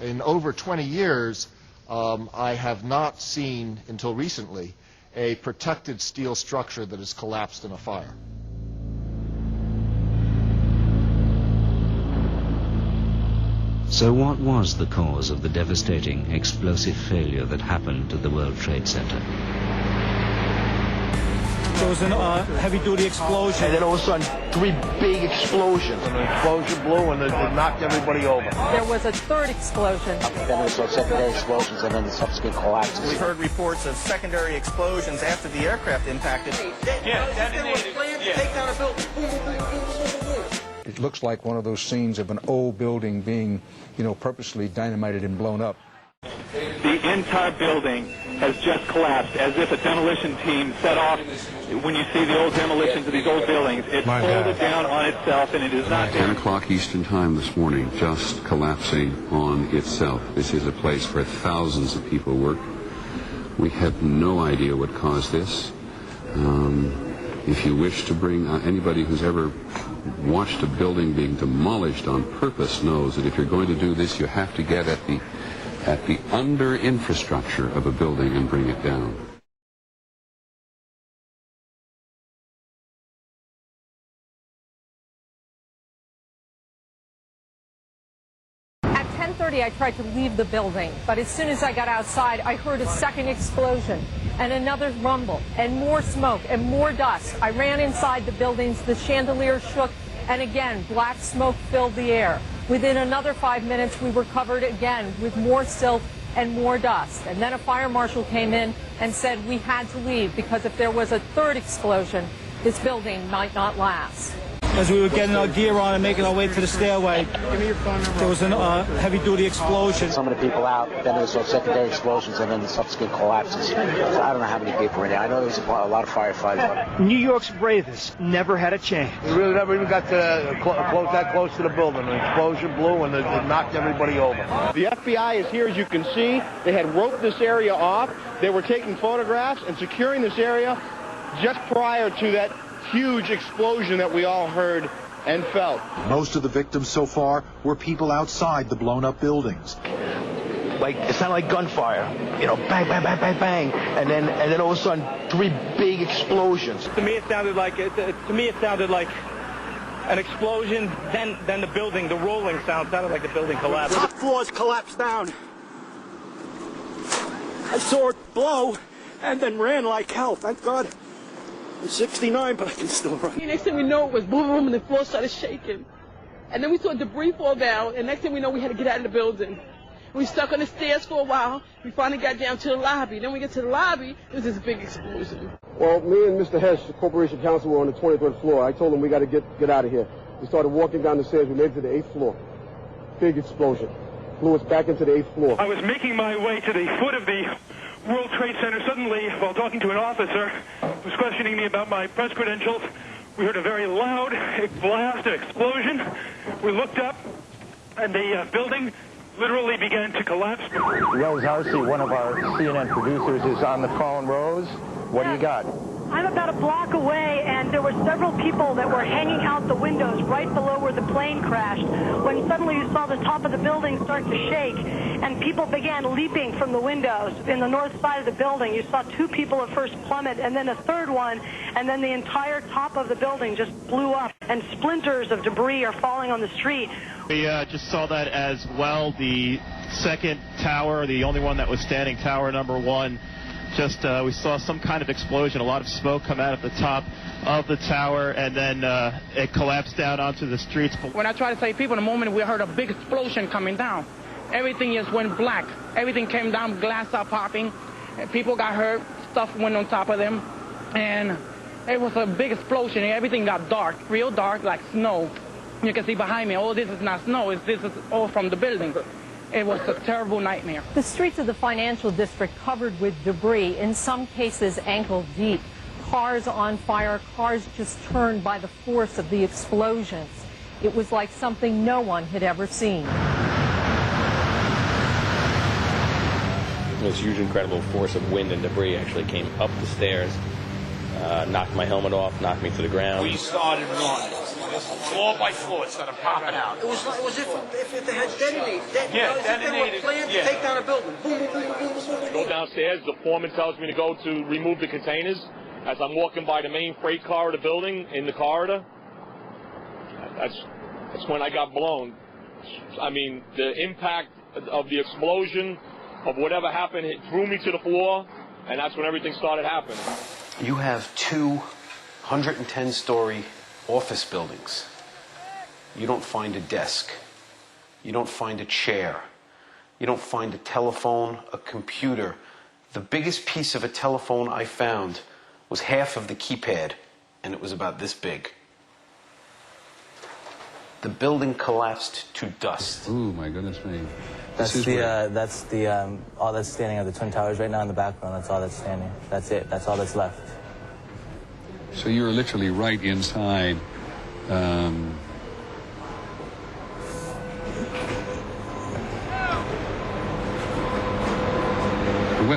In over 20 years, I have not seen, until recently, a protected steel structure that has collapsed in a fire. So what was the cause of the devastating explosive failure that happened at the World Trade Center? There was a heavy-duty explosion. And then all of a sudden, 3 big explosions. And the explosion blew and it knocked everybody over. There was a third explosion. Then we saw secondary explosions and then the subsequent collapses. We heard reports of secondary explosions after the aircraft impacted. Yeah, detonated. Yeah. Take down a building. It looks like one of those scenes of an old building being, purposely dynamited and blown up. The entire building has just collapsed, as if a demolition team set off. When you see the old demolitions of these old buildings, it folded down on itself, and it is not... 10 o'clock Eastern Time this morning, just collapsing on itself. This is a place where thousands of people work. We have no idea what caused this. If you wish to bring anybody who's ever watched a building being demolished on purpose knows that if you're going to do this, you have to get at the under infrastructure of a building and bring it down. At 10:30, I tried to leave the building, but as soon as I got outside, I heard a second explosion and another rumble and more smoke and more dust. I ran inside the buildings, the chandelier shook, and again, black smoke filled the air. Within another 5 minutes, we were covered again with more silt and more dust. And then a fire marshal came in and said we had to leave because if there was a third explosion, this building might not last. As we were getting our gear on and making our way to the stairway, there was a heavy-duty explosion. Some of the people out, then we saw secondary explosions and then the subsequent collapses. So I don't know how many people were in there. I know there was a lot of firefighters. New York's bravest never had a chance. We really never even got to that close to the building. An explosion blew and it knocked everybody over. The FBI is here, as you can see. They had roped this area off. They were taking photographs and securing this area just prior to that huge explosion that we all heard and felt. Most of the victims so far were people outside the blown-up buildings. Like, it sounded like gunfire. Bang, bang, bang, bang, bang. And then all of a sudden, 3 big explosions. To me, it sounded like an explosion. Then the building, the rolling sound sounded like the building collapsed. Top floors collapsed down. I saw it blow and then ran like hell. Thank God. I'm 69, but I can still run. Next thing we know, it was boom, boom, and the floor started shaking. And then we saw debris fall down, and next thing we know, we had to get out of the building. We stuck on the stairs for a while. We finally got down to the lobby. Then we get to the lobby, there was this big explosion. Well, me and Mr. Hess, the corporation counsel, were on the 23rd floor. I told him we got to get out of here. We started walking down the stairs. We made it to the 8th floor. Big explosion. Blew us back into the 8th floor. I was making my way to the foot of the World Trade Center. Suddenly, while talking to an officer who was questioning me about my press credentials, we heard a very loud blast, an explosion. We looked up, and the building literally began to collapse. Rose Housey, one of our CNN producers, is on the phone. Rose, what do you got? I'm about a block away, and there were several people that were hanging out the windows right below where the plane crashed, when suddenly you saw the top of the building start to shake, and people began leaping from the windows. In the north side of the building, you saw 2 people at first plummet, and then a third one, and then the entire top of the building just blew up, and splinters of debris are falling on the street. We just saw that as well. The second tower, the only one that was standing, tower number 1, we saw some kind of explosion, a lot of smoke come out at the top of the tower, and then it collapsed down onto the streets. When I tried to save people, in the moment we heard a big explosion coming down. Everything just went black. Everything came down, glass started popping, people got hurt, stuff went on top of them, and it was a big explosion. Everything got dark, real dark, like snow. You can see behind me, oh, this is not snow, this is all from the building. It was a terrible nightmare. The streets of the financial district covered with debris, in some cases ankle deep. Cars on fire, cars just turned by the force of the explosions. It was like something no one had ever seen. This huge, incredible force of wind and debris actually came up the stairs, knocked my helmet off, knocked me to the ground. We started running. floor by floor. It started popping out. It was if they had detonated. Yeah, as if they were detonated, planned yeah. to take down a building. Boom, boom, boom, boom, boom, boom, boom. Go downstairs. The foreman tells me to go to remove the containers. As I'm walking by the main freight car of the building in the corridor, that's when I got blown. I mean, the impact of the explosion, of whatever happened, it threw me to the floor, and that's when everything started happening. You have 2 110-story office buildings. You don't find a desk. You don't find a chair. You don't find a telephone, a computer. The biggest piece of a telephone I found was half of the keypad, and it was about this big. The building collapsed to dust. Ooh, my goodness me. That's all that's standing of the Twin Towers right now in the background. That's all that's standing. That's it. That's all that's left. So you were literally right inside.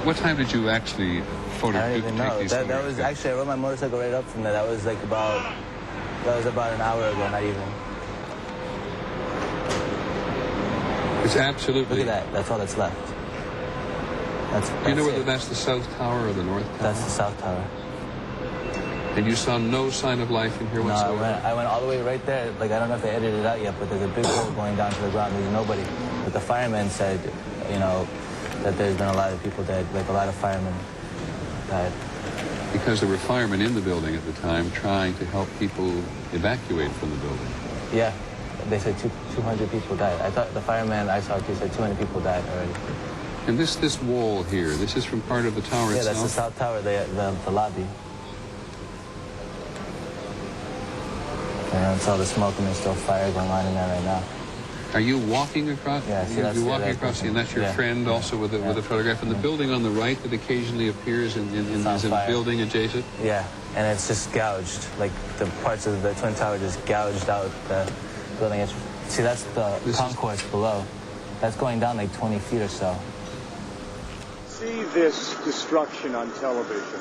What time did you actually photograph? I don't even know. That was actually, I rode my motorcycle right up from there. That was like about an hour ago, not even. It's absolutely. Look at that. That's all that's left. Do you know whether that's the South Tower or the North Tower? That's the South Tower. And you saw no sign of life in here whatsoever? No, I went all the way right there. Like, I don't know if they edited it out yet, but there's a big hole going down to the ground. There's nobody. But the firemen said, you know, that there's been a lot of people dead, like a lot of firemen died. Because there were firemen in the building at the time trying to help people evacuate from the building. Yeah, they said 200 people died. I thought the fireman I saw too said 200 people died already. And this wall here, this is from part of the tower itself? Yeah, that's the South Tower, the lobby. And it's all the smoke and there's still fire going on in there right now. Are you walking across? Yeah, see, you're walking across, and that's your friend also with a photograph. And the building on the right that occasionally appears is in a building adjacent? Yeah, and it's just gouged. Like the parts of the Twin Tower just gouged out the building. See, that's the concourse below. That's going down like 20 feet or so. See this destruction on television,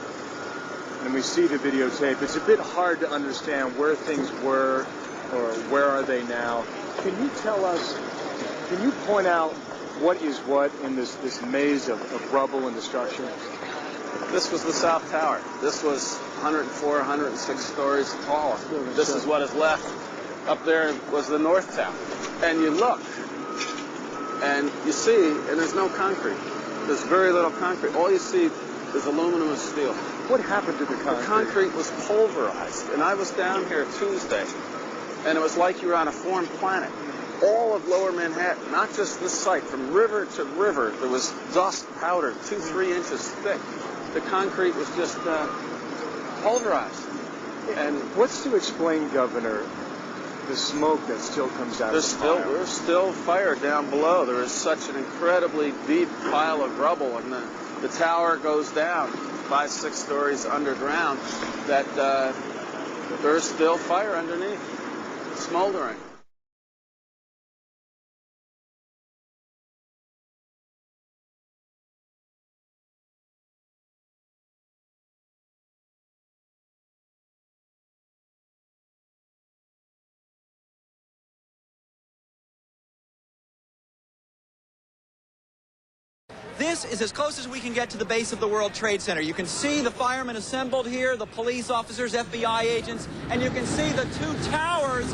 and we see the videotape. It's a bit hard to understand where things were or where are they now. Can you tell us, can you point out what is what in this maze of rubble and destruction? This was the South Tower. This was 104, 106 stories tall. This is what is left. Up there was the North Tower. And you look, and you see, and there's no concrete. There's very little concrete. All you see is aluminum and steel. What happened to the concrete? The concrete was pulverized. And I was down here Tuesday, and it was like you were on a foreign planet. All of lower Manhattan, not just this site, from river to river, there was dust powder 2-3 inches thick. The concrete was just pulverized. And what's to explain, Governor, the smoke that still comes out of the fire? There's still fire down below. There is such an incredibly deep pile of rubble, and the tower goes down 5-6 stories underground, that there's still fire underneath, smoldering. This is as close as we can get to the base of the World Trade Center. You can see the firemen assembled here, the police officers, FBI agents, and you can see the two towers.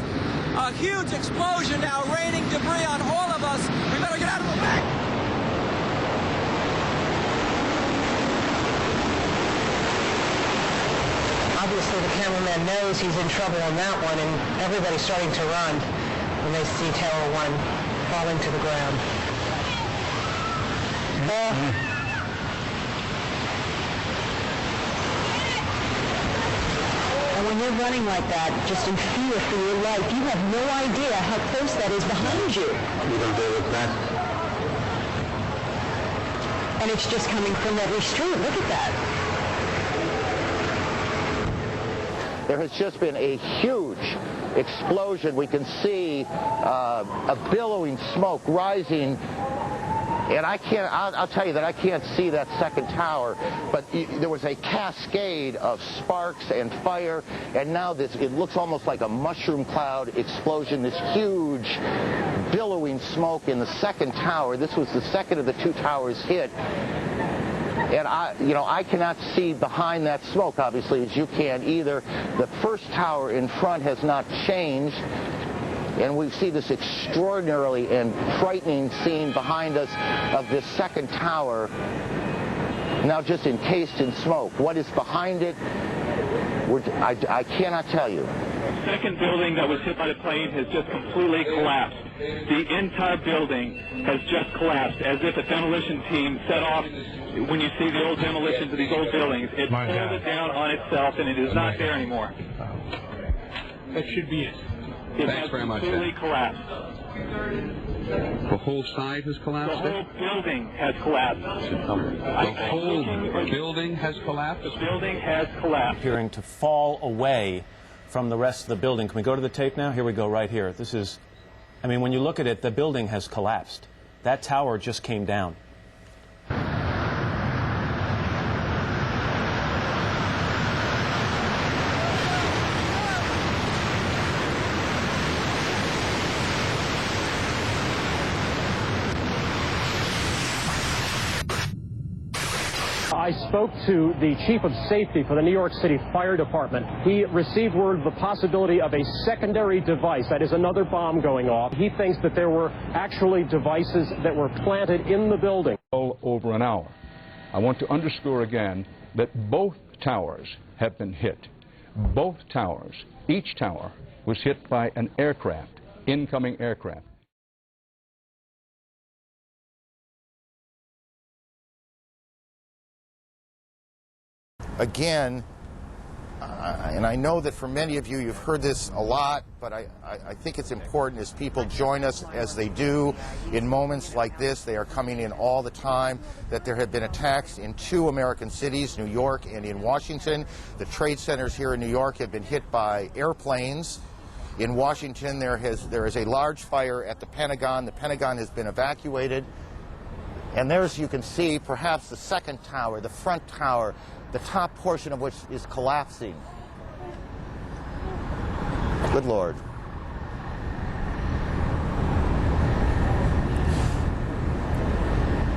A huge explosion now raining debris on all of us. We better get out of the way. Obviously, the cameraman knows he's in trouble on that one, and everybody's starting to run when they see Tower 1 falling to the ground. And when you're running like that, just in fear for your life, you have no idea how close that is behind you. You don't deal with that. And it's just coming from every street. Look at that. There has just been a huge explosion. We can see a billowing smoke rising And I'll tell you that I can't see that second tower, but there was a cascade of sparks and fire, and now it looks almost like a mushroom cloud explosion, this huge billowing smoke in the second tower. This was the second of the two towers hit. And I cannot see behind that smoke, obviously, as you can either. The first tower in front has not changed. And we see this extraordinarily and frightening scene behind us of this second tower, now just encased in smoke. What is behind it, I cannot tell you. The second building that was hit by the plane has just completely collapsed. The entire building has just collapsed, as if a demolition team set off. When you see the old demolitions of these old buildings, it pulled it down on itself, and it is not there anymore. That should be it. Thanks very much. Completely collapsed. The whole side has collapsed? The whole building has collapsed. The whole building has collapsed? The building has collapsed. Appearing to fall away from the rest of the building. Can we go to the tape now? Here we go, right here. This is, I mean, when you look at it, the building has collapsed. That tower just came down. I spoke to the chief of safety for the New York City Fire Department. He received word of the possibility of a secondary device, that is another bomb going off. He thinks that there were actually devices that were planted in the building. Over an hour. I want to underscore again that both towers have been hit. Both towers, each tower was hit by an aircraft, incoming aircraft. Again, and I know that for many of you, you've heard this a lot, but I think it's important as people join us as they do in moments like this. They are coming in all the time, that there have been attacks in 2 American cities, New York and in Washington. The trade centers here in New York have been hit by airplanes. In Washington, there is a large fire at the Pentagon. The Pentagon has been evacuated. And there's, you can see, perhaps the second tower, the front tower, the top portion of which is collapsing. Good Lord.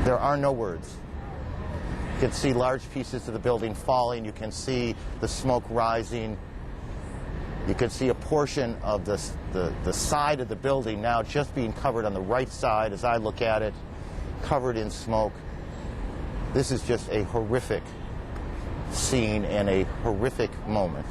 There are no words. You can see large pieces of the building falling. You can see the smoke rising. You can see a portion of the side of the building now just being covered on the right side as I look at it, covered in smoke. This is just a horrific scene and a horrific moment.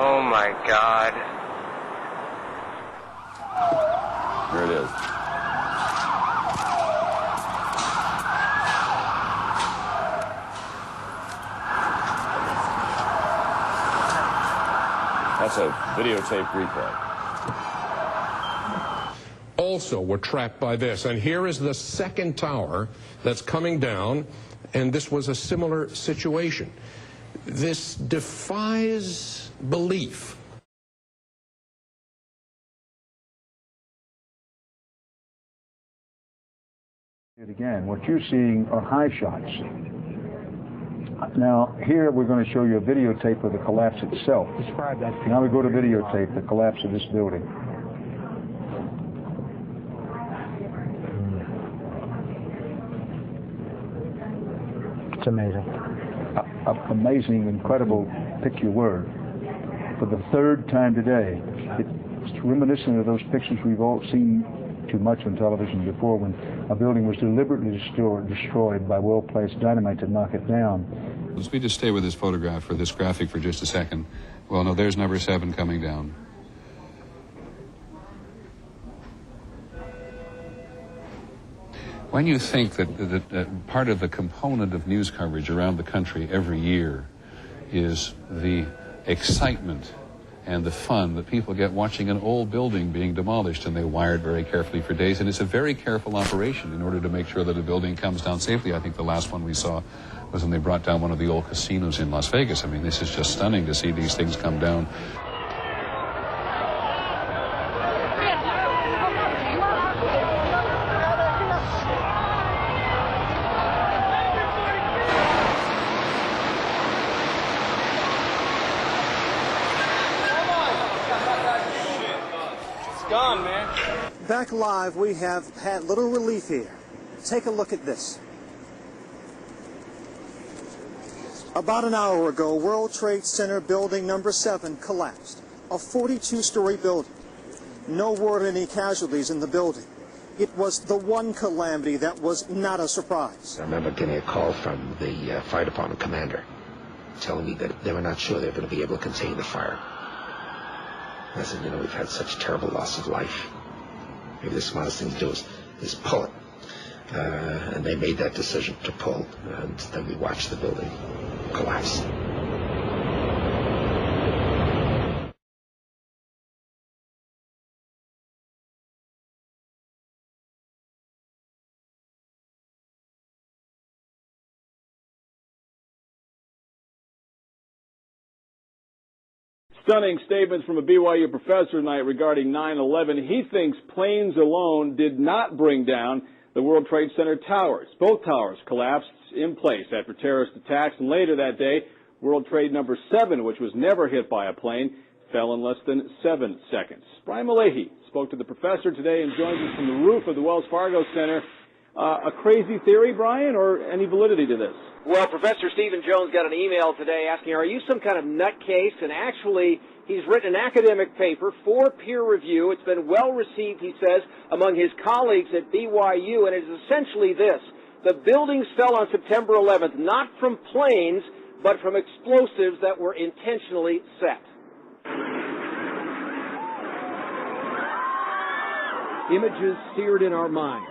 Oh my God. There it is. That's a videotape replay. Also, we're trapped by this. And here is the second tower that's coming down, and this was a similar situation. This defies belief. Again, what you're seeing are high shots. Now, here we're going to show you a videotape of the collapse itself. Describe that. Now we go to videotape, the collapse of this building. It's amazing. Amazing, incredible, pick your word. For the third time today, it's reminiscent of those pictures we've all seen too much on television before, when a building was deliberately destroyed by well-placed dynamite to knock it down. Let's just stay with this photograph for this graphic for just a second. Well, no, there's number 7 coming down. When you think that part of the component of news coverage around the country every year is the excitement and the fun that people get watching an old building being demolished, and they wire it very carefully for days, and it's a very careful operation in order to make sure that a building comes down safely. I think the last one we saw was when they brought down one of the old casinos in Las Vegas. I mean, this is just stunning to see these things come down. Gone, man. Back live, we have had little relief here. Take a look at this. About an hour ago, World Trade Center building number 7 collapsed. A 42-story building. No word of any casualties in the building. It was the one calamity that was not a surprise. I remember getting a call from the fire department commander telling me that they were not sure they were going to be able to contain the fire. I said, you know, we've had such terrible loss of life. Maybe the smartest thing to do is pull it. And they made that decision to pull, and then we watched the building collapse. Stunning statements from a BYU professor tonight regarding 9/11. He thinks planes alone did not bring down the World Trade Center towers. Both towers collapsed in place after terrorist attacks, and later that day, World Trade number 7, which was never hit by a plane, fell in less than 7 seconds. Brian Malahy spoke to the professor today and joins us from the roof of the Wells Fargo Center. A crazy theory, Brian, or any validity to this? Well, Professor Stephen Jones got an email today asking, are you some kind of nutcase? And actually, he's written an academic paper for peer review. It's been well received, he says, among his colleagues at BYU, and it is essentially this. The buildings fell on September 11th, not from planes, but from explosives that were intentionally set. Images seared in our minds.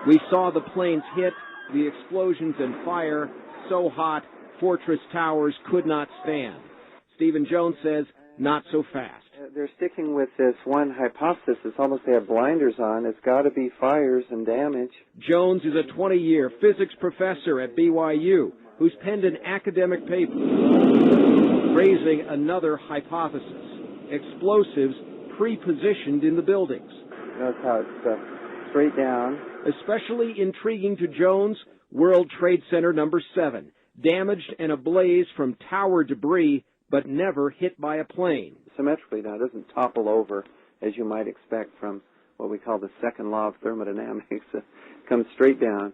We saw the planes hit, the explosions and fire, so hot, Fortress Towers could not stand. Stephen Jones says, not so fast. They're sticking with this one hypothesis. It's almost they have blinders on. It's got to be fires and damage. Jones is a 20-year physics professor at BYU who's penned an academic paper raising another hypothesis. Explosives pre-positioned in the buildings. Notice how it's straight down. Especially intriguing to Jones, World Trade Center number 7, damaged and ablaze from tower debris, but never hit by a plane. Symmetrically now, it doesn't topple over, as you might expect from what we call the second law of thermodynamics. It comes straight down.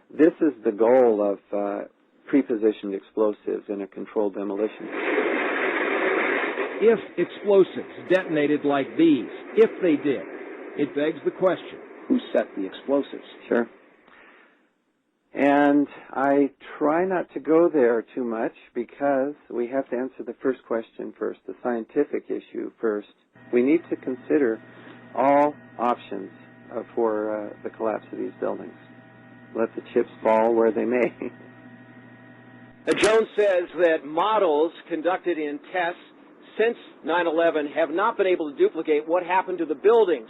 This is the goal of pre-positioned explosives in a controlled demolition. If explosives detonated like these, if they did, it begs the question, who set the explosives? Sure. And I try not to go there too much because we have to answer the first question first, the scientific issue first. We need to consider all options for the collapse of these buildings. Let the chips fall where they may. Jones says that models conducted in tests since 9/11 have not been able to duplicate what happened to the buildings.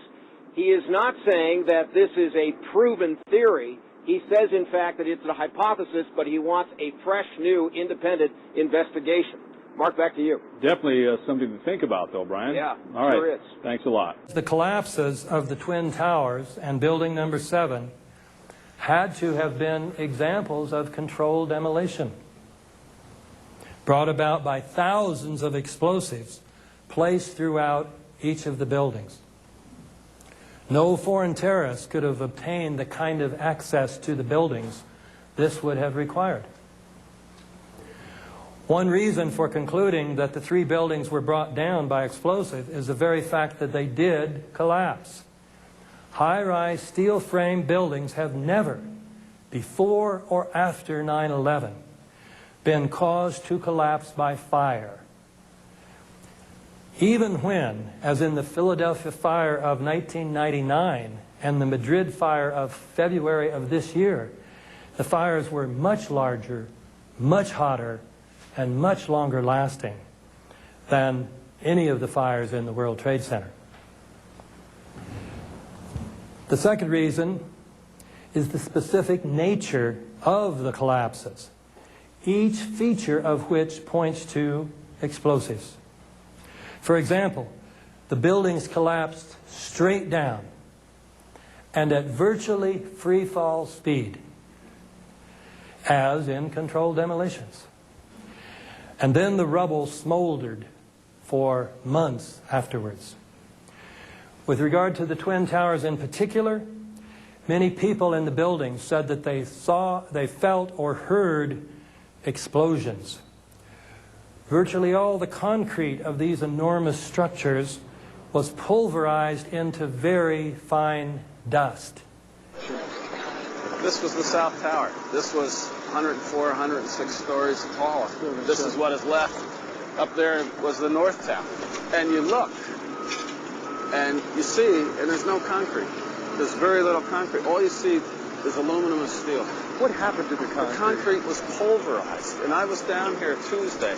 He is not saying that this is a proven theory. He says, in fact, that it's a hypothesis, but he wants a fresh, new, independent investigation. Mark, back to you. Definitely something to think about, though, Brian. Yeah, all right. sure is. Thanks a lot. The collapses of the Twin Towers and building number 7 had to have been examples of controlled demolition, brought about by thousands of explosives placed throughout each of the buildings. No foreign terrorist could have obtained the kind of access to the buildings this would have required. One reason for concluding that the 3 buildings were brought down by explosive is the very fact that they did collapse. High-rise steel frame buildings have never, before or after 9/11, been caused to collapse by fire. Even when, as in the Philadelphia fire of 1999 and the Madrid fire of February of this year, the fires were much larger, much hotter, and much longer lasting than any of the fires in the World Trade Center. The second reason is the specific nature of the collapses, each feature of which points to explosives. For example, the buildings collapsed straight down and at virtually free fall speed, as in controlled demolitions. And then the rubble smoldered for months afterwards. With regard to the Twin Towers in particular, many people in the building said that they felt or heard explosions. Virtually all the concrete of these enormous structures was pulverized into very fine dust. This was the South Tower. This was 104, 106 stories tall. This is what is left. Up there was the North Tower. And you look, and you see, and there's no concrete. There's very little concrete. All you see is aluminum and steel. What happened to the concrete? The concrete was pulverized. And I was down here Tuesday,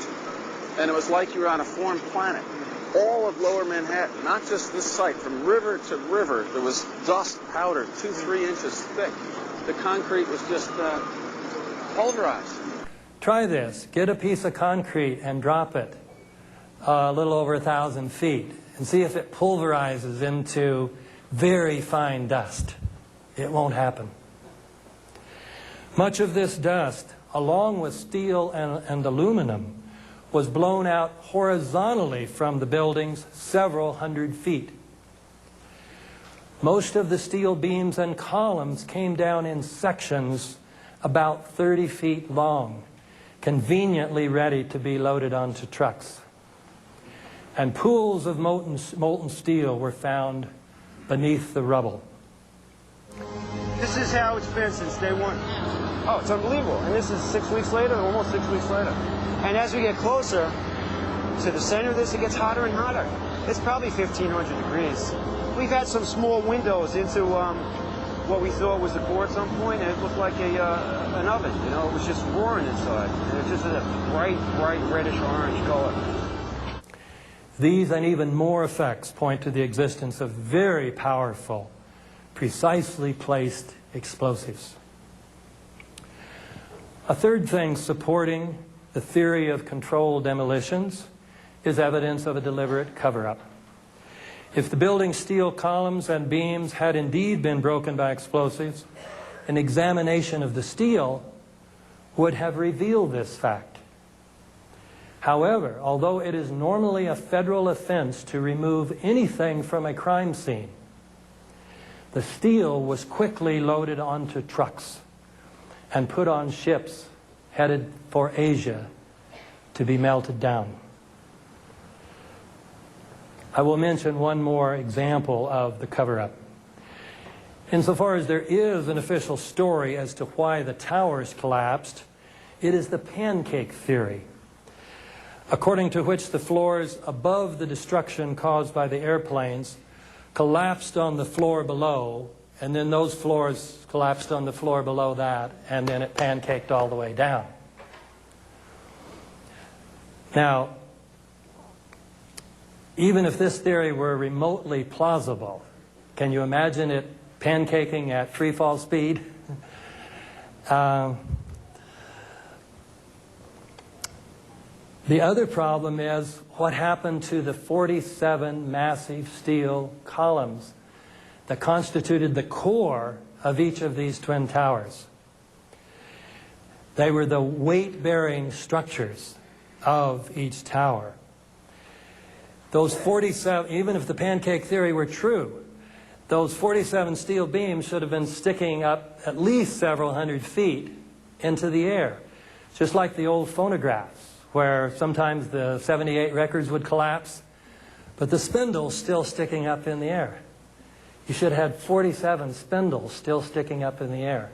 and it was like you were on a foreign planet. All of Lower Manhattan, not just this site, from river to river, there was dust powder 2-3 inches thick. The concrete was just pulverized. Try this. Get a piece of concrete and drop it a little over 1,000 feet and see if it pulverizes into very fine dust. It won't happen. Much of this dust, along with steel and aluminum, was blown out horizontally from the buildings several hundred feet. Most of the steel beams and columns came down in sections about 30 feet long, conveniently ready to be loaded onto trucks. And pools of molten steel were found beneath the rubble. This is how it's been since day one. Oh, it's unbelievable. And this is 6 weeks later, almost 6 weeks later. And as we get closer to the center of this, it gets hotter and hotter. It's probably 1,500 degrees. We've had some small windows into what we thought was a core at some point, and it looked like an oven. You know, it was just roaring inside. And it just had a bright, bright reddish orange color. These and even more effects point to the existence of very powerful, precisely placed explosives. A third thing supporting the theory of controlled demolitions is evidence of a deliberate cover-up. If the building's steel columns and beams had indeed been broken by explosives, an examination of the steel would have revealed this fact. However, although it is normally a federal offense to remove anything from a crime scene, the steel was quickly loaded onto trucks and put on ships headed for Asia to be melted down. I will mention one more example of the cover-up. Insofar as there is an official story as to why the towers collapsed, it is the pancake theory, according to which the floors above the destruction caused by the airplanes collapsed on the floor below, and then those floors collapsed on the floor below that, and then it pancaked all the way down. Now, even if this theory were remotely plausible, can you imagine it pancaking at free fall speed? The other problem is what happened to the 47 massive steel columns that constituted the core of each of these twin towers. They were the weight-bearing structures of each tower. Those 47, even if the pancake theory were true, those 47 steel beams should have been sticking up at least several hundred feet into the air, just like the old phonographs, where sometimes the 78 records would collapse, but the spindle's still sticking up in the air. You should have had 47 spindles still sticking up in the air.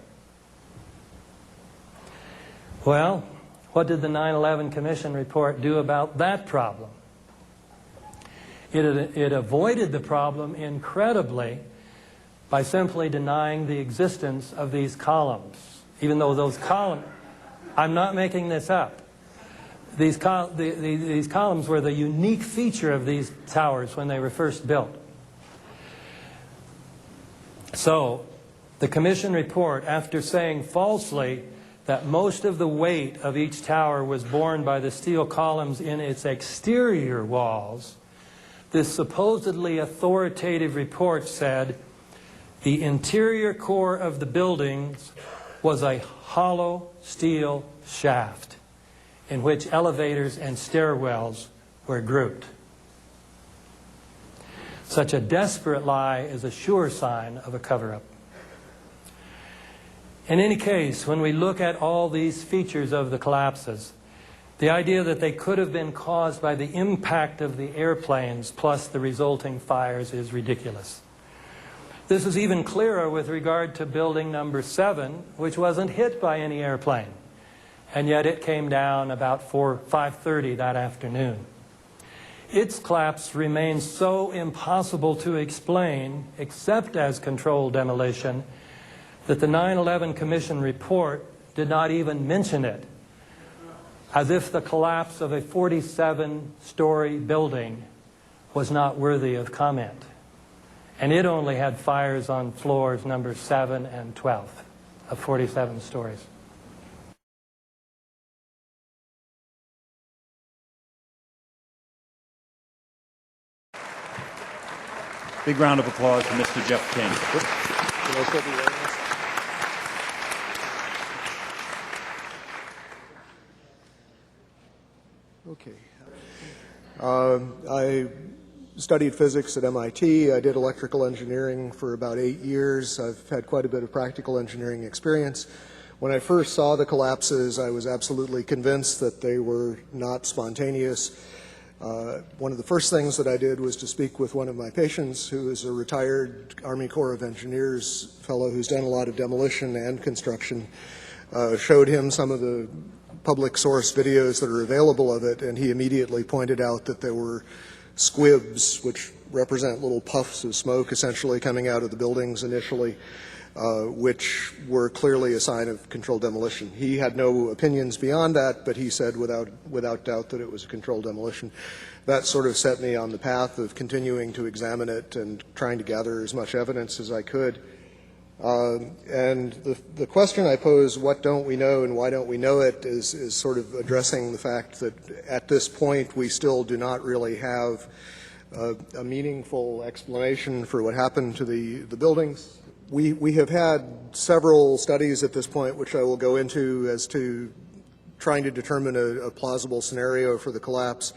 Well, what did the 9/11 Commission report do about that problem? It avoided the problem incredibly by simply denying the existence of these columns, even though those columns, I'm not making this up. These columns were the unique feature of these towers when they were first built. So, the Commission report, after saying falsely that most of the weight of each tower was borne by the steel columns in its exterior walls, this supposedly authoritative report said the interior core of the buildings was a hollow steel shaft in which elevators and stairwells were grouped. Such a desperate lie is a sure sign of a cover-up. In any case, when we look at all these features of the collapses, the idea that they could have been caused by the impact of the airplanes plus the resulting fires is ridiculous. This is even clearer with regard to building number 7, which wasn't hit by any airplane, and yet it came down about 5:30 that afternoon. Its collapse remains so impossible to explain, except as controlled demolition, that the 9/11 Commission report did not even mention it, as if the collapse of a 47-story building was not worthy of comment. And it only had fires on floors number 7 and 12 of 47 stories. Big round of applause for Mr. Jeff King. Okay. I studied physics at MIT. I did electrical engineering for about 8 years. I've had quite a bit of practical engineering experience. When I first saw the collapses, I was absolutely convinced that they were not spontaneous. One of the first things that I did was to speak with one of my patients, who is a retired Army Corps of Engineers fellow who's done a lot of demolition and construction. Showed him some of the public source videos that are available of it, and he immediately pointed out that there were squibs, which represent little puffs of smoke essentially coming out of the buildings initially, which were clearly a sign of controlled demolition. He had no opinions beyond that, but he said without doubt that it was a controlled demolition. That sort of set me on the path of continuing to examine it and trying to gather as much evidence as I could. And the question I pose, what don't we know and why don't we know it, is sort of addressing the fact that at this point we still do not really have a meaningful explanation for what happened to the buildings. We have had several studies at this point, which I will go into, as to trying to determine a plausible scenario for the collapse.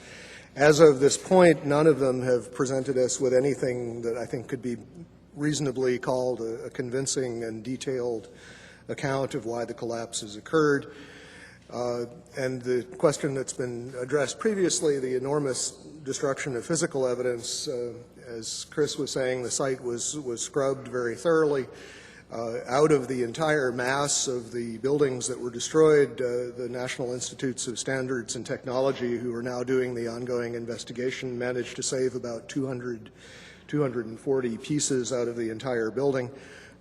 As of this point, none of them have presented us with anything that I think could be reasonably called a convincing and detailed account of why the collapse has occurred. And the question that's been addressed previously, the enormous destruction of physical evidence, as Chris was saying, the site was scrubbed very thoroughly. Out of the entire mass of the buildings that were destroyed, the National Institutes of Standards and Technology, who are now doing the ongoing investigation, managed to save about 240 pieces out of the entire building.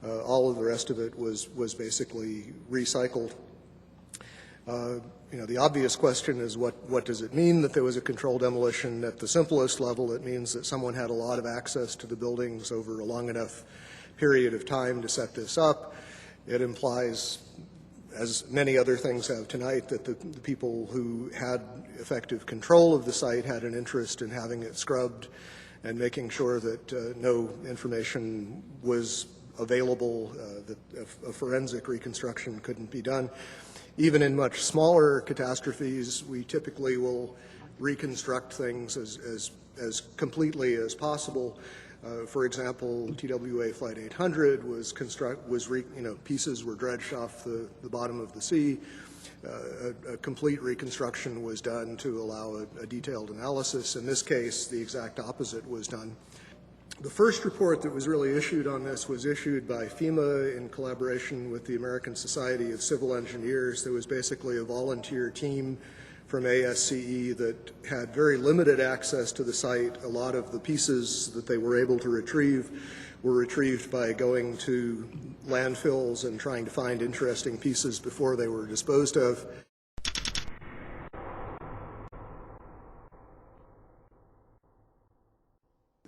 All of the rest of it was basically recycled. The obvious question is what does it mean that there was a controlled demolition? At the simplest level, it means that someone had a lot of access to the buildings over a long enough period of time to set this up. It implies, as many other things have tonight, that the people who had effective control of the site had an interest in having it scrubbed and making sure that no information was available, that a forensic reconstruction couldn't be done. Even in much smaller catastrophes, we typically will reconstruct things as completely as possible. For example, TWA Flight 800 pieces were dredged off the bottom of the sea. A complete reconstruction was done to allow a detailed analysis. In this case, the exact opposite was done. The first report that was really issued on this was issued by FEMA in collaboration with the American Society of Civil Engineers. There was basically a volunteer team from ASCE that had very limited access to the site. A lot of the pieces that they were able to retrieve were retrieved by going to landfills and trying to find interesting pieces before they were disposed of.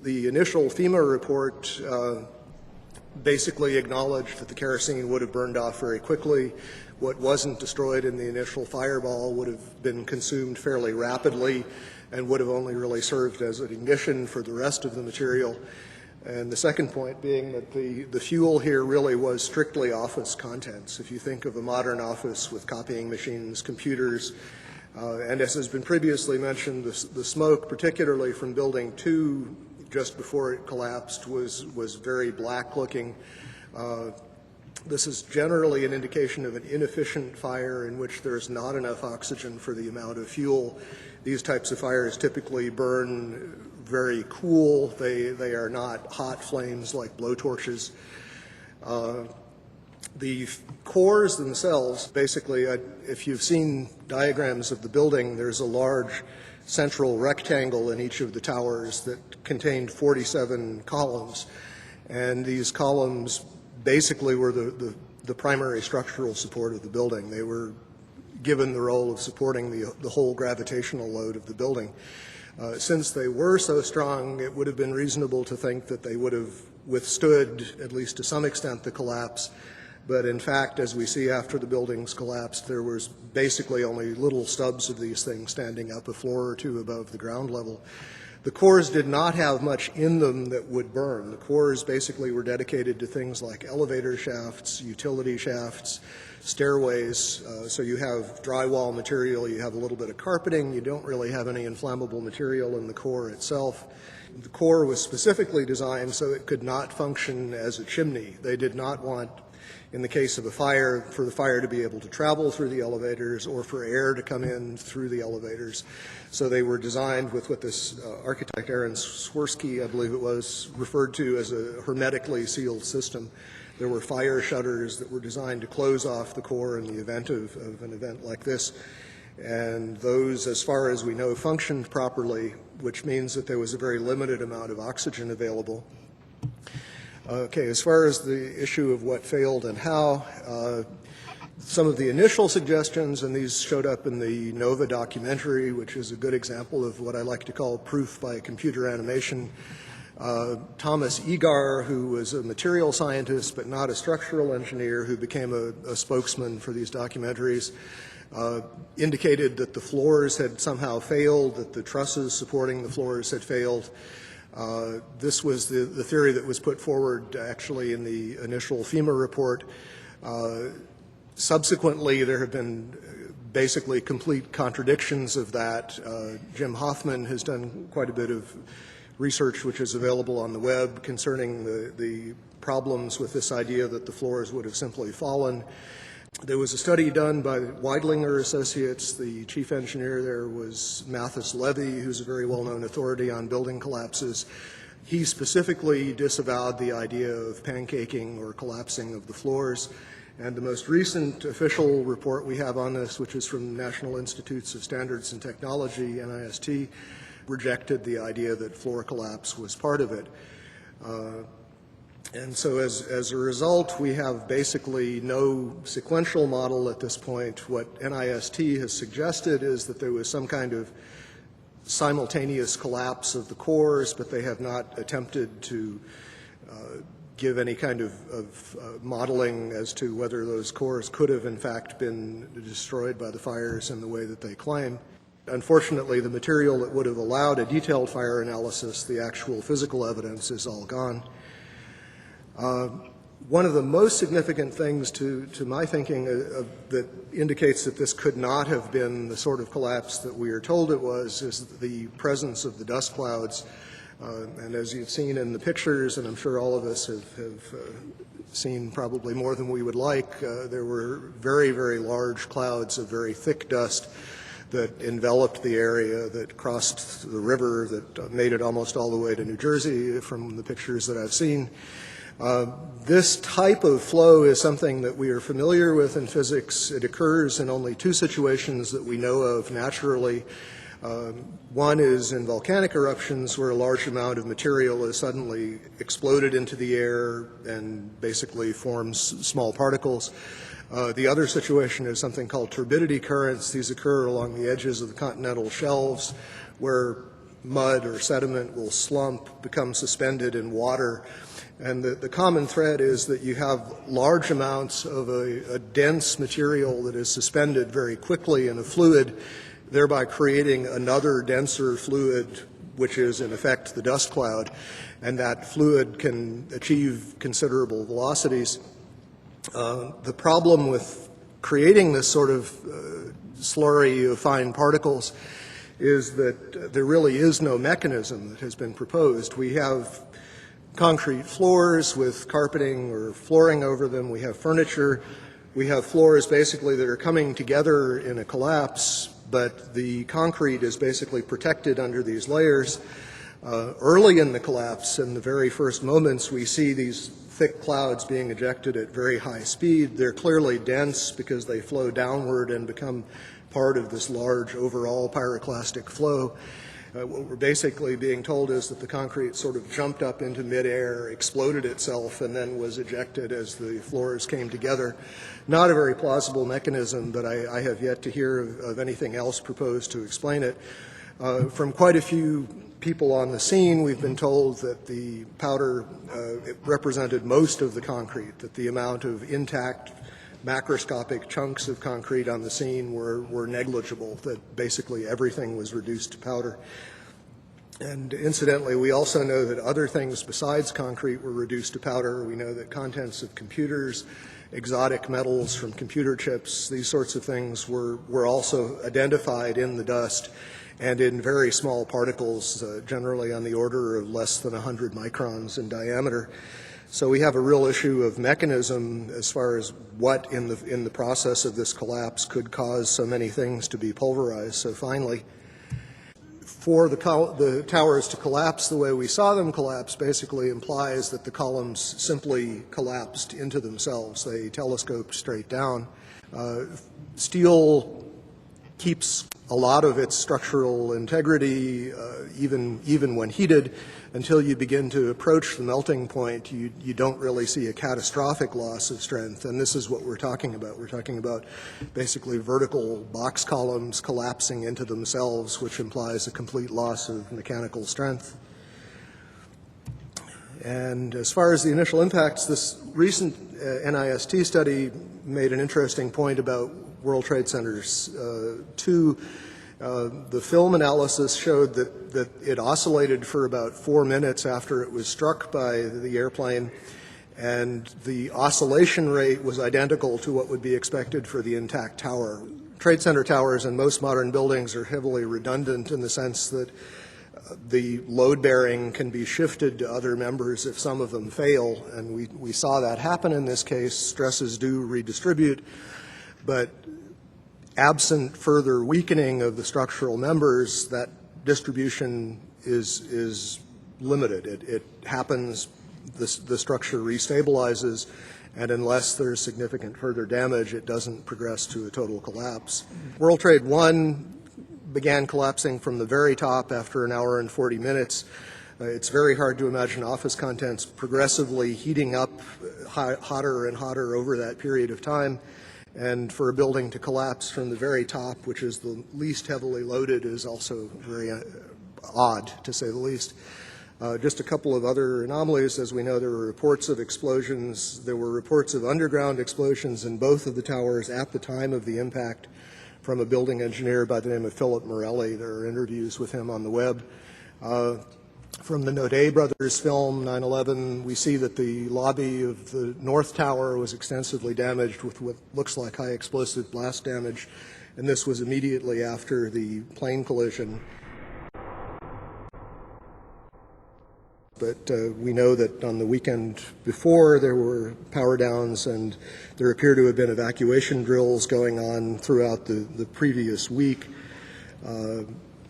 The initial FEMA report basically acknowledged that the kerosene would have burned off very quickly. What wasn't destroyed in the initial fireball would have been consumed fairly rapidly and would have only really served as an ignition for the rest of the material. And the second point being that the fuel here really was strictly office contents. If you think of a modern office with copying machines, computers, and as has been previously mentioned, the smoke, particularly from Building 2, just before it collapsed, was very black looking. This is generally an indication of an inefficient fire in which there's not enough oxygen for the amount of fuel. These types of fires typically burn very cool. They are not hot flames like blowtorches. The cores themselves, basically, if you've seen diagrams of the building, there's a large central rectangle in each of the towers that contained 47 columns. And these columns basically were the primary structural support of the building. They were given the role of supporting the whole gravitational load of the building. Since they were so strong, it would have been reasonable to think that they would have withstood, at least to some extent, the collapse. But in fact, as we see after the buildings collapsed, there was basically only little stubs of these things standing up a floor or two above the ground level. The cores did not have much in them that would burn. The cores basically were dedicated to things like elevator shafts, utility shafts, stairways. So you have drywall material, you have a little bit of carpeting, you don't really have any inflammable material in the core itself. The core was specifically designed so it could not function as a chimney. They did not want, in the case of a fire, for the fire to be able to travel through the elevators or for air to come in through the elevators. So they were designed with what this architect, Aaron Swirsky, I believe it was, referred to as a hermetically sealed system. There were fire shutters that were designed to close off the core in the event of an event like this. And those, as far as we know, functioned properly, which means that there was a very limited amount of oxygen available. Okay, as far as the issue of what failed and how, some of the initial suggestions, and these showed up in the NOVA documentary, which is a good example of what I like to call proof by computer animation. Thomas Egar, who was a material scientist but not a structural engineer, who became a spokesman for these documentaries, indicated that the floors had somehow failed, that the trusses supporting the floors had failed. This was the theory that was put forward actually in the initial FEMA report. Subsequently, there have been basically complete contradictions of that. Jim Hoffman has done quite a bit of research which is available on the web concerning the problems with this idea that the floors would have simply fallen. There was a study done by Weidlinger Associates. The chief engineer there was Mathis Levy, who's a very well-known authority on building collapses. He specifically disavowed the idea of pancaking or collapsing of the floors. And the most recent official report we have on this, which is from National Institutes of Standards and Technology, NIST, rejected the idea that floor collapse was part of it. And so as a result, we have basically no sequential model at this point. What NIST has suggested is that there was some kind of simultaneous collapse of the cores, but they have not attempted to give any kind of modeling as to whether those cores could have in fact been destroyed by the fires in the way that they claim. Unfortunately, the material that would have allowed a detailed fire analysis, the actual physical evidence, is all gone. One of the most significant things to my thinking that indicates that this could not have been the sort of collapse that we are told it was is the presence of the dust clouds. And as you've seen in the pictures, and I'm sure all of us have seen probably more than we would like, there were very, very large clouds of very thick dust that enveloped the area, that crossed the river, that made it almost all the way to New Jersey from the pictures that I've seen. This type of flow is something that we are familiar with in physics. It occurs in only two situations that we know of naturally. One is in volcanic eruptions where a large amount of material is suddenly exploded into the air and basically forms small particles. The other situation is something called turbidity currents. These occur along the edges of the continental shelves where mud or sediment will slump, become suspended in water. And the common thread is that you have large amounts of a dense material that is suspended very quickly in a fluid, thereby creating another denser fluid, which is in effect the dust cloud. And that fluid can achieve considerable velocities. The problem with creating this sort of slurry of fine particles is that there really is no mechanism that has been proposed. We have concrete floors with carpeting or flooring over them. We have furniture. We have floors basically that are coming together in a collapse, but the concrete is basically protected under these layers. Early in the collapse, in the very first moments, we see these thick clouds being ejected at very high speed. They're clearly dense because they flow downward and become part of this large overall pyroclastic flow. What we're basically being told is that the concrete sort of jumped up into midair, exploded itself, and then was ejected as the floors came together. Not a very plausible mechanism, but I have yet to hear of anything else proposed to explain it. From quite a few people on the scene, we've been told that the powder it represented most of the concrete, that the amount of intact macroscopic chunks of concrete on the scene were negligible, that basically everything was reduced to powder. And incidentally, we also know that other things besides concrete were reduced to powder. We know that contents of computers, exotic metals from computer chips, these sorts of things were also identified in the dust and in very small particles, generally on the order of less than 100 microns in diameter. So we have a real issue of mechanism as far as what in the process of this collapse could cause so many things to be pulverized so finely. For the towers to collapse the way we saw them collapse basically implies that the columns simply collapsed into themselves. They telescoped straight down. Steel keeps a lot of its structural integrity, even when heated, until you begin to approach the melting point. You don't really see a catastrophic loss of strength, and this is what we're talking about. We're talking about basically vertical box columns collapsing into themselves, which implies a complete loss of mechanical strength. And as far as the initial impacts, this recent NIST study made an interesting point about World Trade Centers 2. The film analysis showed that it oscillated for about 4 minutes after it was struck by the airplane, and the oscillation rate was identical to what would be expected for the intact tower. Trade Center towers and most modern buildings are heavily redundant in the sense that the load bearing can be shifted to other members if some of them fail, and we saw that happen in this case. Stresses do redistribute, but absent further weakening of the structural members, that distribution is limited. It happens, the structure restabilizes, and unless there's significant further damage, it doesn't progress to a total collapse. World Trade 1 began collapsing from the very top after an hour and 40 minutes. It's very hard to imagine office contents progressively heating up hotter and hotter over that period of time. And for a building to collapse from the very top, which is the least heavily loaded, is also very odd, to say the least. Just a couple of other anomalies. As we know, there were reports of explosions. There were reports of underground explosions in both of the towers at the time of the impact from a building engineer by the name of Philip Morelli. There are interviews with him on the web. From the Naudet brothers film, 9/11, we see that the lobby of the North Tower was extensively damaged with what looks like high explosive blast damage, and this was immediately after the plane collision. But we know that on the weekend before there were power downs, and there appear to have been evacuation drills going on throughout the previous week,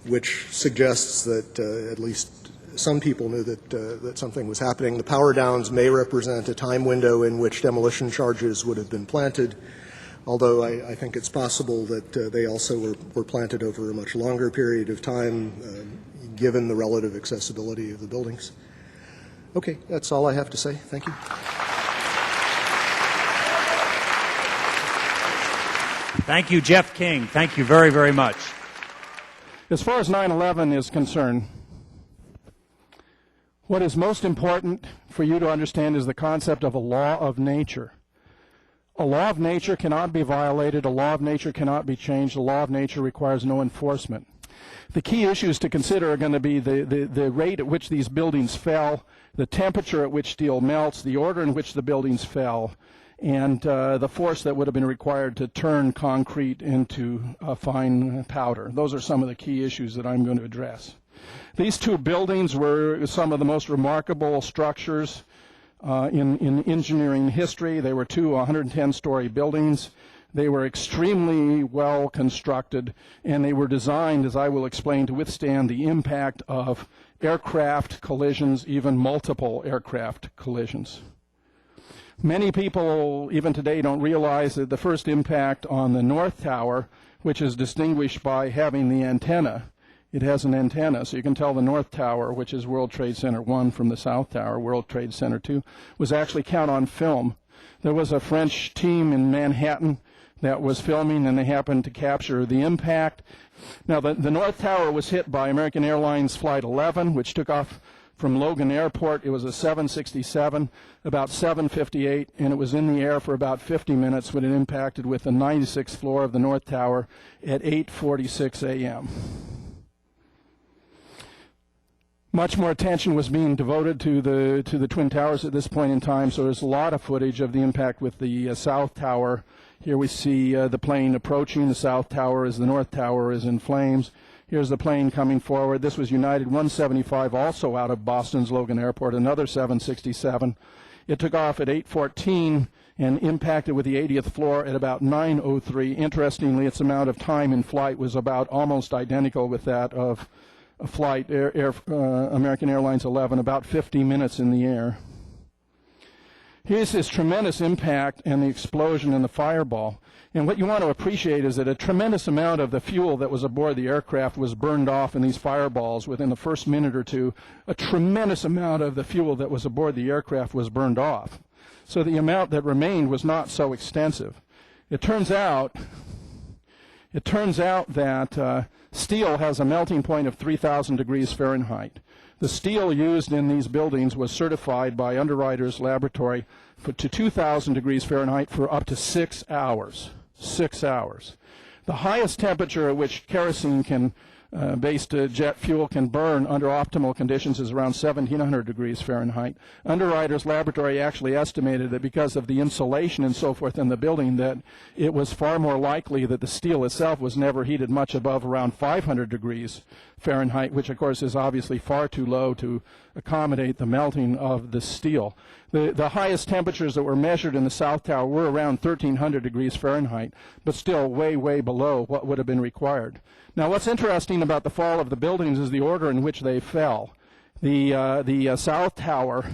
which suggests that at least some people knew that something was happening. The power downs may represent a time window in which demolition charges would have been planted. although I think it's possible that they also were planted over a much longer period of time, given the relative accessibility of the buildings. Okay, that's all I have to say. Thank you. Thank you, Jeff King. Thank you very, very much. As far as 9/11 is concerned, what is most important for you to understand is the concept of a law of nature. A law of nature cannot be violated. A law of nature cannot be changed. A law of nature requires no enforcement. The key issues to consider are going to be the rate at which these buildings fell, the temperature at which steel melts, the order in which the buildings fell, and the force that would have been required to turn concrete into a fine powder. Those are some of the key issues that I'm going to address. These two buildings were some of the most remarkable structures in engineering history. They were two 110-story buildings. They were extremely well constructed, and they were designed, as I will explain, to withstand the impact of aircraft collisions, even multiple aircraft collisions. Many people, even today, don't realize that the first impact on the North Tower, which is distinguished by having the antenna, it has an antenna, so you can tell the North Tower, which is World Trade Center 1, from the South Tower, World Trade Center 2, was actually caught on film. There was a French team in Manhattan that was filming, and they happened to capture the impact. Now, the North Tower was hit by American Airlines Flight 11, which took off from Logan Airport. It was a 767, about 7:58, and it was in the air for about 50 minutes when it impacted with the 96th floor of the North Tower at 8:46 a.m. Much more attention was being devoted to the Twin Towers at this point in time, so there's a lot of footage of the impact with the South Tower. Here we see the plane approaching the South Tower as the North Tower is in flames. Here's the plane coming forward. This was United 175, also out of Boston's Logan Airport, another 767. It took off at 8:14 and impacted with the 80th floor at about 9:03. Interestingly, its amount of time in flight was about almost identical with that of a flight, American Airlines 11, about 50 minutes in the air. Here's this tremendous impact and the explosion and the fireball. And what you want to appreciate is that a tremendous amount of the fuel that was aboard the aircraft was burned off in these fireballs within the first minute or two. A tremendous amount of the fuel that was aboard the aircraft was burned off. So the amount that remained was not so extensive. It turns out that steel has a melting point of 3,000 degrees Fahrenheit. The steel used in these buildings was certified by Underwriters Laboratory to 2,000 degrees Fahrenheit for up to 6 hours. 6 hours. The highest temperature at which kerosene based jet fuel can burn under optimal conditions is around 1,700 degrees Fahrenheit. Underwriters Laboratory actually estimated that because of the insulation and so forth in the building, that it was far more likely that the steel itself was never heated much above around 500 degrees Fahrenheit, which of course is obviously far too low to accommodate the melting of the steel. The highest temperatures that were measured in the South Tower were around 1,300 degrees Fahrenheit, but still way, way below what would have been required. Now, what's interesting about the fall of the buildings is the order in which they fell. The South Tower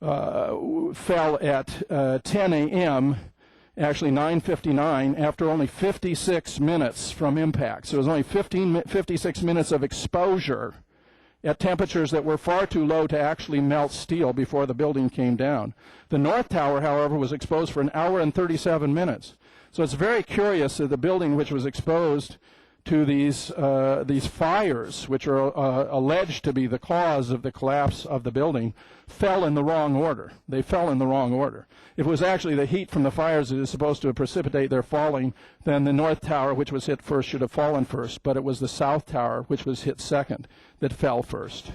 fell at 10 a.m., actually 9:59, after only 56 minutes from impact. So it was only 56 minutes of exposure at temperatures that were far too low to actually melt steel before the building came down. The North Tower, however, was exposed for an hour and 37 minutes. So it's very curious that the building which was exposed to these fires, which are alleged to be the cause of the collapse of the building, fell in the wrong order. They fell in the wrong order. If it was actually the heat from the fires that is supposed to precipitate their falling, then the North Tower, which was hit first, should have fallen first. But it was the South Tower, which was hit second, that fell first.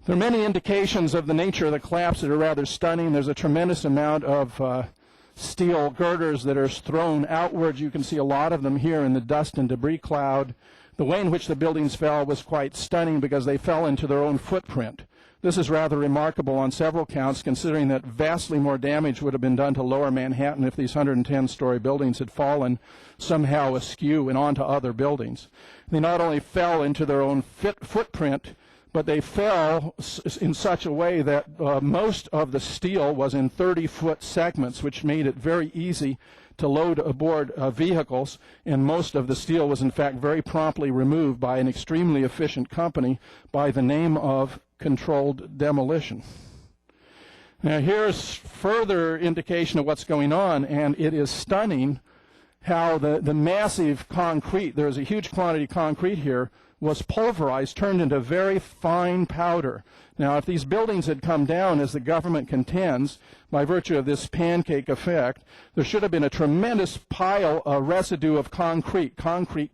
There are many indications of the nature of the collapse that are rather stunning. There's a tremendous amount of steel girders that are thrown outwards. You can see a lot of them here in the dust and debris cloud. The way in which the buildings fell was quite stunning because they fell into their own footprint. This is rather remarkable on several counts, considering that vastly more damage would have been done to lower Manhattan if these 110-story buildings had fallen somehow askew and onto other buildings. They not only fell into their own footprint, but they fell in such a way that most of the steel was in 30-foot segments, which made it very easy to load aboard vehicles, and most of the steel was in fact very promptly removed by an extremely efficient company by the name of controlled demolition. Now here's further indication of what's going on, and it is stunning how the massive concrete, there's a huge quantity of concrete here, was pulverized, turned into very fine powder. Now, if these buildings had come down, as the government contends, by virtue of this pancake effect, there should have been a tremendous pile, a residue of concrete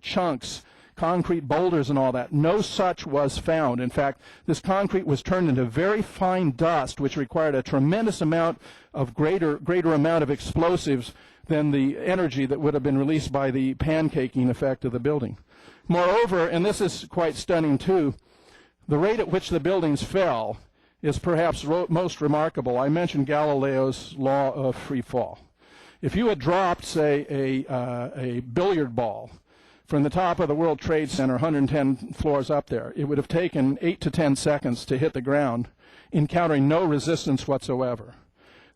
chunks, concrete boulders and all that. No such was found. In fact, this concrete was turned into very fine dust, which required a tremendous amount of greater amount of explosives than the energy that would have been released by the pancaking effect of the building. Moreover, and this is quite stunning too, the rate at which the buildings fell is perhaps most remarkable. I mentioned Galileo's law of free fall. If you had dropped, say, a billiard ball from the top of the World Trade Center, 110 floors up there, it would have taken 8 to 10 seconds to hit the ground, encountering no resistance whatsoever.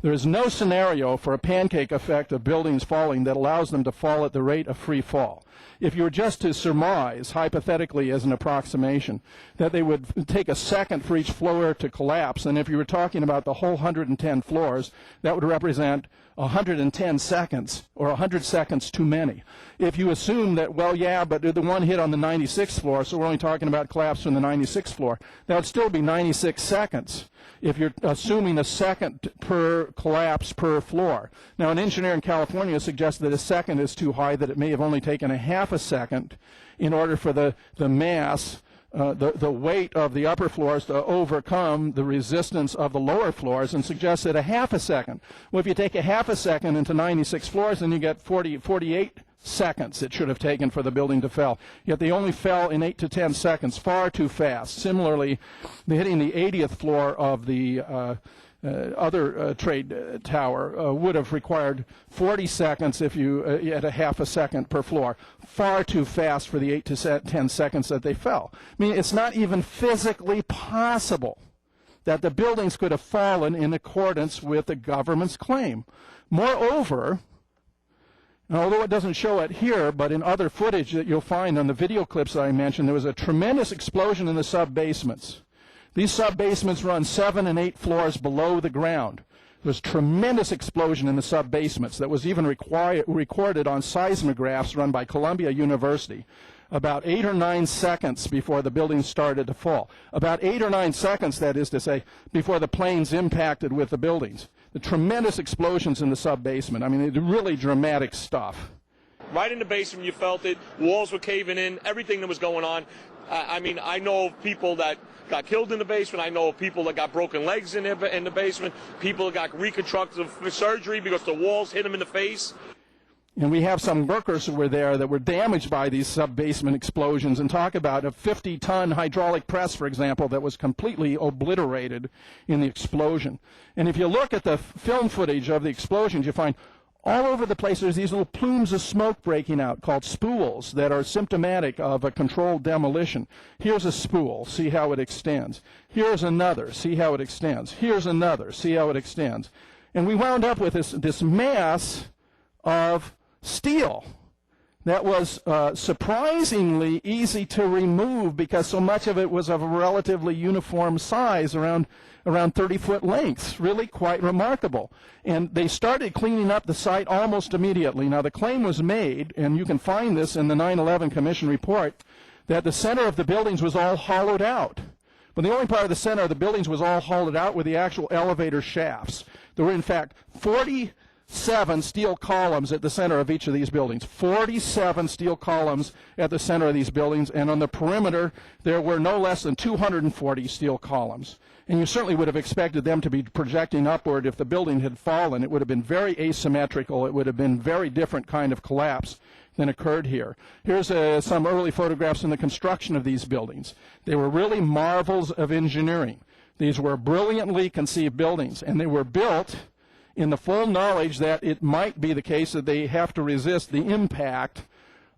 There is no scenario for a pancake effect of buildings falling that allows them to fall at the rate of free fall. If you were just to surmise, hypothetically as an approximation, that they would take a second for each floor to collapse, and if you were talking about the whole 110 floors, that would represent 110 seconds, or 100 seconds too many. If you assume that, well, yeah, but the one hit on the 96th floor, so we're only talking about collapse from the 96th floor, that would still be 96 seconds if you're assuming a second per collapse per floor. Now, an engineer in California suggests that a second is too high, that it may have only taken a half a second in order for the mass, the weight of the upper floors to overcome the resistance of the lower floors, and suggests that a half a second. Well, if you take a half a second into 96 floors, then you get 48 seconds it should have taken for the building to fall. Yet they only fell in 8 to 10 seconds, far too fast. Similarly, hitting the 80th floor of the other trade tower would have required 40 seconds if you at a half a second per floor. Far too fast for the 8 to 10 seconds that they fell. I mean, it's not even physically possible that the buildings could have fallen in accordance with the government's claim. Moreover, and although it doesn't show it here, but in other footage that you'll find on the video clips that I mentioned, there was a tremendous explosion in the sub-basements. These sub-basements run 7 and 8 floors below the ground. There was tremendous explosion in the sub-basements that was even recorded on seismographs run by Columbia University about 8 or 9 seconds before the building started to fall. About 8 or 9 seconds, that is to say, before the planes impacted with the buildings. The tremendous explosions in the sub-basement. I mean, it's really dramatic stuff. Right in the basement, you felt it. Walls were caving in, everything that was going on. I mean, I know of people that got killed in the basement. I know of people that got broken legs in the basement. People that got reconstructive surgery because the walls hit them in the face. And we have some workers who were there that were damaged by these sub-basement explosions, and talk about a 50-ton hydraulic press, for example, that was completely obliterated in the explosion. And if you look at the film footage of the explosions, you find all over the place there's these little plumes of smoke breaking out called spools that are symptomatic of a controlled demolition. Here's a spool. See how it extends. Here's another. See how it extends. Here's another. See how it extends. And we wound up with this mass of steel that was surprisingly easy to remove because so much of it was of a relatively uniform size, around 30-foot lengths. Really quite remarkable. And they started cleaning up the site almost immediately. Now, the claim was made, and you can find this in the 9/11 Commission report, that the center of the buildings was all hollowed out. But the only part of the center of the buildings was all hollowed out were the actual elevator shafts. There were, in fact, 47 steel columns at the center of each of these buildings. 47 steel columns at the center of these buildings, and on the perimeter there were no less than 240 steel columns. And you certainly would have expected them to be projecting upward if the building had fallen. It would have been very asymmetrical. It would have been a very different kind of collapse than occurred here. Here's some early photographs in the construction of these buildings. They were really marvels of engineering. These were brilliantly conceived buildings, and they were built in the full knowledge that it might be the case that they have to resist the impact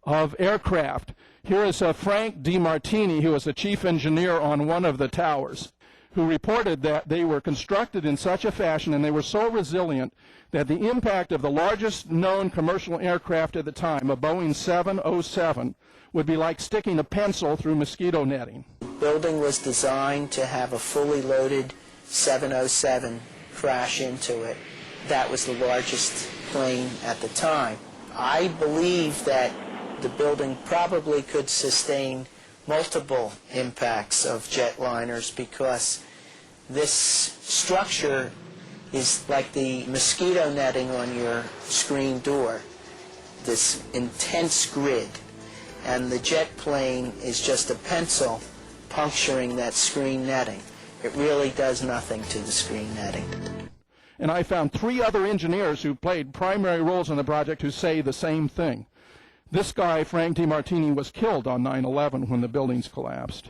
of aircraft. Here is Frank DiMartini, who was a chief engineer on one of the towers, who reported that they were constructed in such a fashion and they were so resilient that the impact of the largest known commercial aircraft at the time, a Boeing 707, would be like sticking a pencil through mosquito netting. The building was designed to have a fully loaded 707 crash into it. That was the largest plane at the time. I believe that the building probably could sustain multiple impacts of jetliners because this structure is like the mosquito netting on your screen door, this intense grid, and the jet plane is just a pencil puncturing that screen netting. It really does nothing to the screen netting. And I found 3 other engineers who played primary roles in the project who say the same thing. This guy, Frank DiMartini, was killed on 9/11 when the buildings collapsed.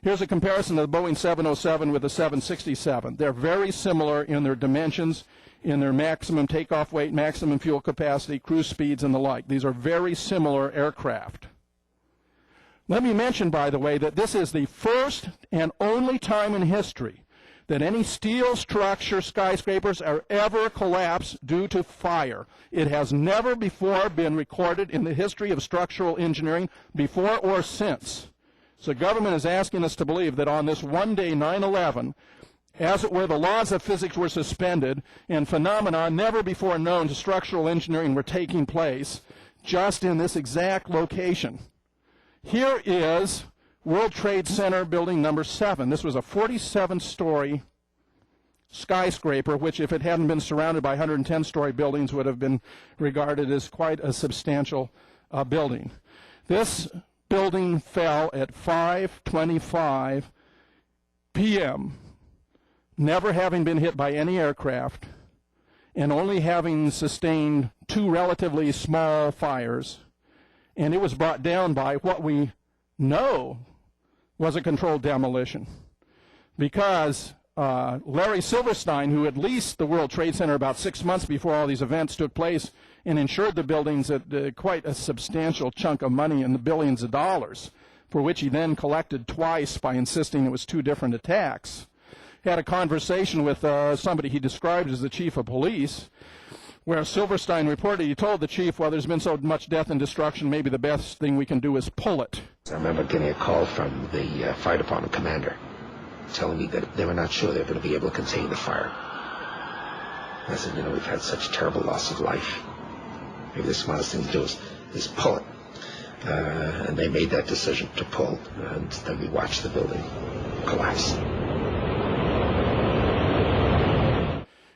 Here's a comparison of the Boeing 707 with the 767. They're very similar in their dimensions, in their maximum takeoff weight, maximum fuel capacity, cruise speeds, and the like. These are very similar aircraft. Let me mention, by the way, that this is the first and only time in history that any steel structure, skyscrapers, are ever collapsed due to fire. It has never before been recorded in the history of structural engineering, before or since. So government is asking us to believe that on this one day, 9/11, as it were, the laws of physics were suspended and phenomena never before known to structural engineering were taking place just in this exact location. Here is World Trade Center building number 7. This was a 47-story skyscraper, which if it hadn't been surrounded by 110-story buildings would have been regarded as quite a substantial building. This building fell at 5:25 p.m., never having been hit by any aircraft and only having sustained 2 relatively small fires. And it was brought down by what we know was a controlled demolition, because Larry Silverstein, who had leased the World Trade Center about 6 months before all these events took place and insured the buildings at quite a substantial chunk of money in the billions of dollars, for which he then collected twice by insisting it was 2 different attacks, had a conversation with somebody he described as the chief of police, where Silverstein reported he told the chief, well, there's been so much death and destruction, maybe the best thing we can do is pull it. I remember getting a call from the fire department commander telling me that they were not sure they were going to be able to contain the fire. I said, we've had such terrible loss of life. Maybe the smartest thing to do is pull it. And they made that decision to pull, and then we watched the building collapse.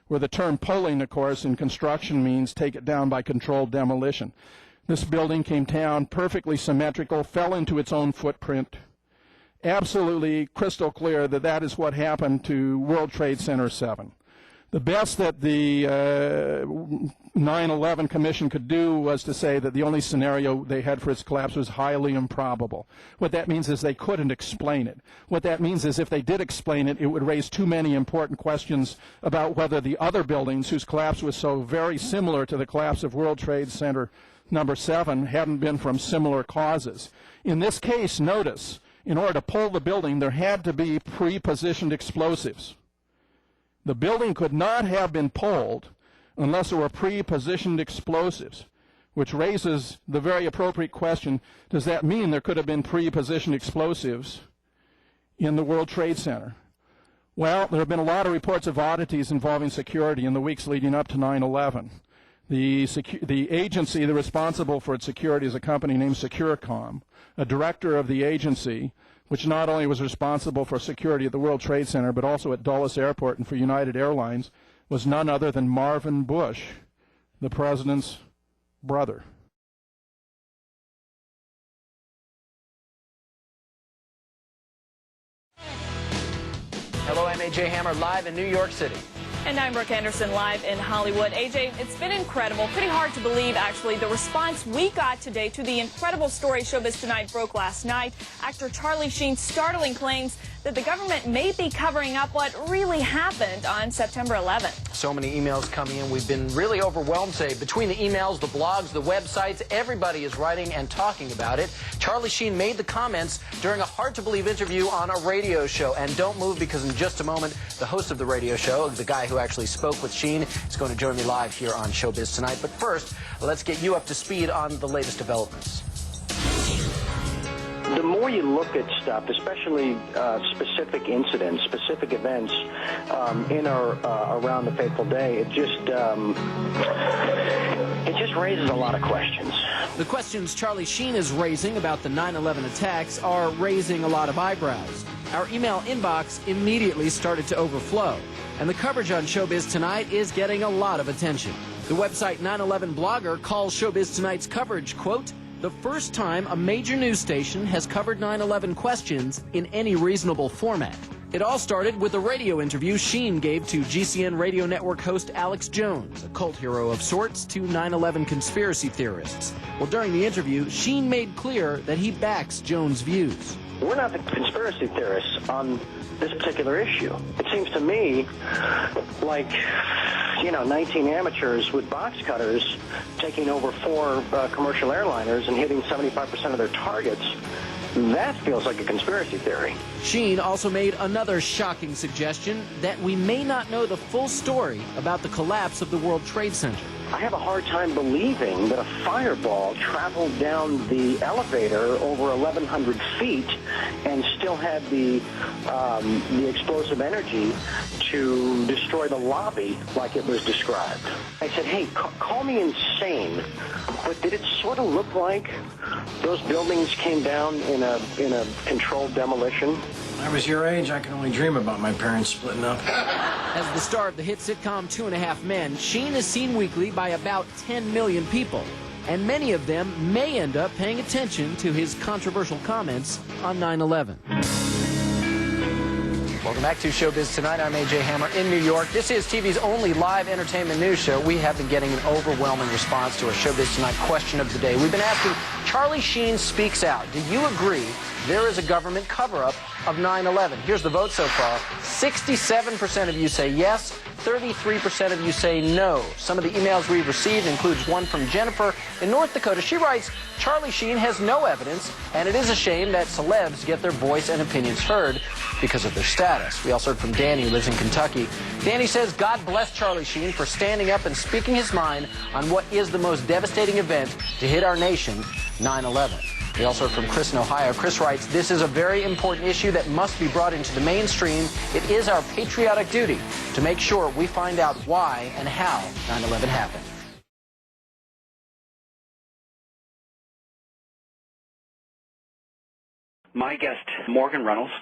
Where the term pulling, of course, in construction means take it down by controlled demolition. This building came down perfectly symmetrical, fell into its own footprint. Absolutely crystal clear that that is what happened to World Trade Center 7. The best that the 9/11 Commission could do was to say that the only scenario they had for its collapse was highly improbable. What that means is they couldn't explain it. What that means is if they did explain it, it would raise too many important questions about whether the other buildings, whose collapse was so very similar to the collapse of World Trade Center number 7, hadn't been from similar causes. In this case, notice, in order to pull the building, there had to be pre-positioned explosives. The building could not have been pulled unless there were pre-positioned explosives, which raises the very appropriate question, does that mean there could have been pre-positioned explosives in the World Trade Center? Well, there have been a lot of reports of oddities involving security in the weeks leading up to 9/11. The agency that responsible for its security is a company named Securicom. A director of the agency, which not only was responsible for security at the World Trade Center, but also at Dulles Airport and for United Airlines, was none other than Marvin Bush, the president's brother. Hello, I'm AJ Hammer, live in New York City. And I'm Brooke Anderson, live in Hollywood. AJ, it's been incredible. Pretty hard to believe, actually, the response we got today to the incredible story Showbiz Tonight broke last night. Actor Charlie Sheen's startling claims that the government may be covering up what really happened on September 11th. So many emails coming in. We've been really overwhelmed today. Between the emails, the blogs, the websites, everybody is writing and talking about it. Charlie Sheen made the comments during a hard-to-believe interview on a radio show. And don't move, because in just a moment, the host of the radio show, the guy who actually spoke with Sheen, is going to join me live here on Showbiz Tonight. But first, let's get you up to speed on the latest developments. The more you look at stuff, especially specific incidents, specific events in or around the fateful day, it just raises a lot of questions. The questions Charlie Sheen is raising about the 9/11 attacks are raising a lot of eyebrows. Our email inbox immediately started to overflow, and the coverage on Showbiz Tonight is getting a lot of attention. The website 9/11 Blogger calls Showbiz Tonight's coverage, quote, the first time a major news station has covered 9/11 questions in any reasonable format. It all started with a radio interview Sheen gave to GCN radio network host Alex Jones, a cult hero of sorts to 9/11 conspiracy theorists. Well, during the interview, Sheen made clear that he backs Jones' views. We're not the conspiracy theorists on this particular issue. It seems to me like, 19 amateurs with box cutters taking over 4 commercial airliners and hitting 75% of their targets. That feels like a conspiracy theory. Sheen also made another shocking suggestion that we may not know the full story about the collapse of the World Trade Center. I have a hard time believing that a fireball traveled down the elevator over 1,100 feet and still had the explosive energy to destroy the lobby like it was described. I said, hey, call me insane, but did it sort of look like those buildings came down in a controlled demolition? When I was your age, I could only dream about my parents splitting up. As the star of the hit sitcom 2.5 Men, Sheen is seen weekly by about 10 million people, and many of them may end up paying attention to his controversial comments on 9/11. Welcome back to Showbiz Tonight. I'm A.J. Hammer in New York. This is TV's only live entertainment news show. We have been getting an overwhelming response to our Showbiz Tonight question of the day. We've been asking, Charlie Sheen speaks out. Do you agree there is a government cover-up of 9/11? Here's the vote so far. 67% of you say yes. 33% of you say no. Some of the emails we've received includes one from Jennifer in North Dakota. She writes, Charlie Sheen has no evidence, and it is a shame that celebs get their voice and opinions heard because of their status. We also heard from Danny, who lives in Kentucky. Danny says, God bless Charlie Sheen for standing up and speaking his mind on what is the most devastating event to hit our nation, 9/11. We also heard from Chris in Ohio. Chris writes, this is a very important issue that must be brought into the mainstream. It is our patriotic duty to make sure we find out why and how 9/11 happened. My guest, Morgan Reynolds,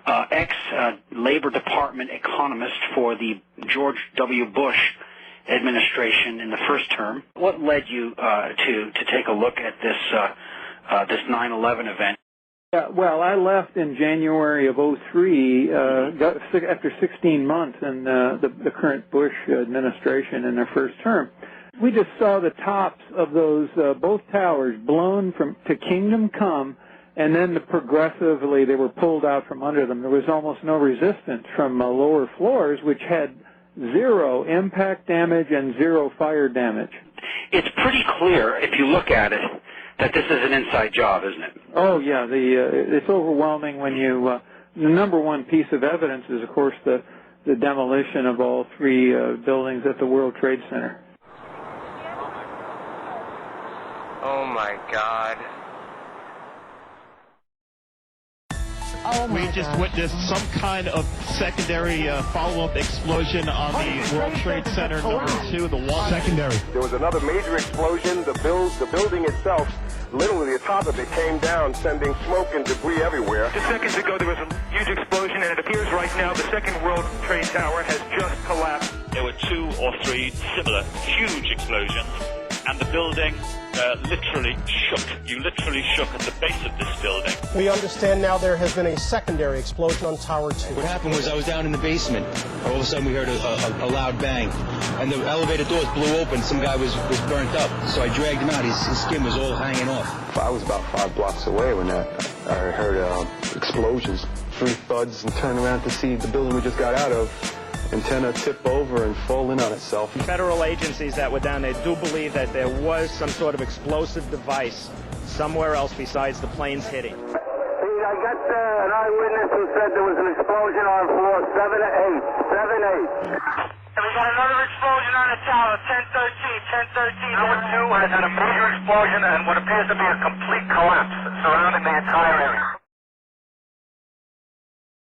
ex-Labor Department economist for the George W. Bush administration in the first term. What led you to take a look at this 9/11 event? Well, I left in January of '03 after 16 months in the current Bush administration in their first term. We just saw the tops of those both towers blown to kingdom come, and then progressively they were pulled out from under them. There was almost no resistance from lower floors, which had 0 impact damage and 0 fire damage. It's pretty clear, if you look at it, that this is an inside job, isn't it? Oh, yeah. It's overwhelming when you... the number one piece of evidence is, of course, the demolition of all 3 buildings at the World Trade Center. Oh, my God. We just witnessed some kind of secondary follow-up explosion on the World Trade Center #2, the wall. Secondary. There was another major explosion. The building itself, literally the top of it came down, sending smoke and debris everywhere. Just seconds ago, there was a huge explosion, and it appears right now the second World Trade Tower has just collapsed. There were 2 or 3 similar huge explosions, and the building literally shook. You literally shook at the base of this building. We understand now there has been a secondary explosion on Tower 2. What happened was I was down in the basement. All of a sudden we heard a loud bang, and the elevator doors blew open. Some guy was burnt up, so I dragged him out. His skin was all hanging off. I was about 5 blocks away when that I heard explosions, 3 thuds, and turned around to see the building we just got out of, antenna tip over and fall in on itself. Federal agencies that were down there do believe that there was some sort of explosive device somewhere else besides the planes hitting. I got an eyewitness who said there was an explosion on floor 7-8. And we got another explosion on the tower, 1013. Tower 2 has had a major explosion and what appears to be a complete collapse surrounding the entire area.